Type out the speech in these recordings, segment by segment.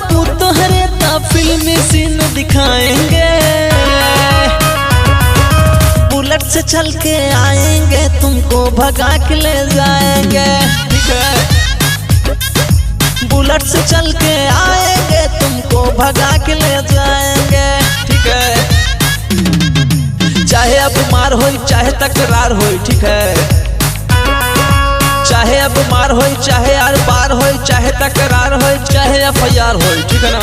बापू तोहरे ता फिल्मी सीन दिखाएंगे, बुलेट से चल के आएंगे तुमको भगा के ले जाएंगे, ठीक है। बुलेट से चल के आएंगे तुमको भगा के ले जाएंगे, ठीक है। चाहे अब मार होई चाहे तकरार होई, ठीक है। चाहे अब मार होई चाहे आर पार होई, चाहे तकरार होई चाहे FIR होई, ठीक है ना।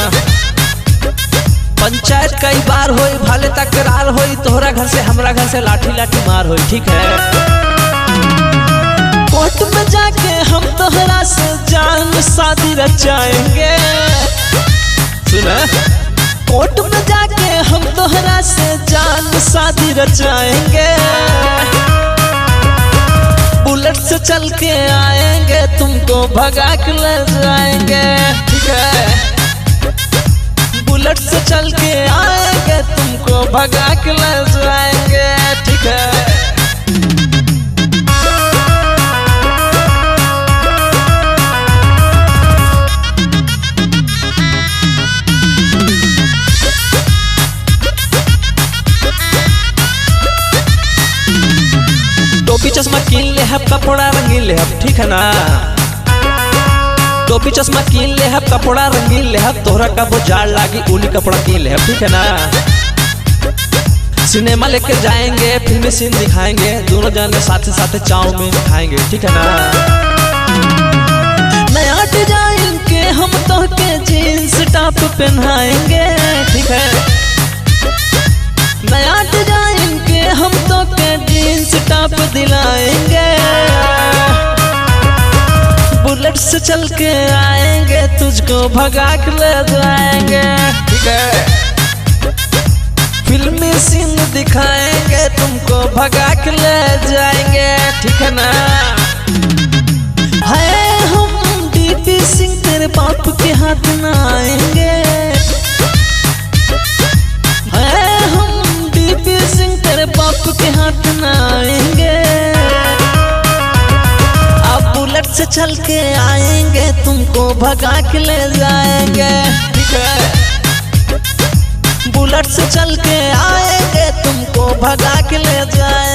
पंचायत कई बार होई भाले तकरार होई, तोहरा घर से हमरा घर से लाठी लाठी मार होई, ठीक है। कोर्ट में जाके हम तोहरा से जान शादी रचाएंगे, सुना। कोर्ट में जाके हम तोहरा से जान शादी रचाएंगे, बुलेट से चल के आएंगे तुमको भगा के ले जाएंगे, ठीक है। बुलेट से चल के आएंगे तुमको भगा के ले जाएंगे, ठीक है। टोपी चश्मा कीन ले हब, कपड़ा रंगीन ले हब, ठीक है ना। टोपी चश्मा कीन ले हब, कपड़ा रंगीन ले हब, तोहरा का वो जाड़ लागी ऊनी कपड़ा कीन ले हब, ठीक है ना। सिनेमा लेके जाएंगे फिल्मी सीन दिखाएंगे, दोनों जाने साथ साथ चाउमीन खाएंगे, ठीक है ना। नया डिजाइन के हम तो के जीन्स टॉप पहनाएंगे, ठीक है। नया डिजाइन के हम तो के जीन्स टॉप दिलाएंगे, बुलेट से चल के आएंगे तुझको भगा के ले जाएंगे, ठीक है। फिल्मी सीन दिखाएंगे तुमको भगा के ले जाएंगे, ठीक है ना। है हम DP सिंह तेरे बाप के हाथ ना आएंगे, बाप के हाथ ना आएंगे, अब बुलेट से चल के आएंगे तुमको भगा के ले जाएंगे, ठीक है। बुलेट से चल के आएंगे तुमको भगा के ले जाएंगे।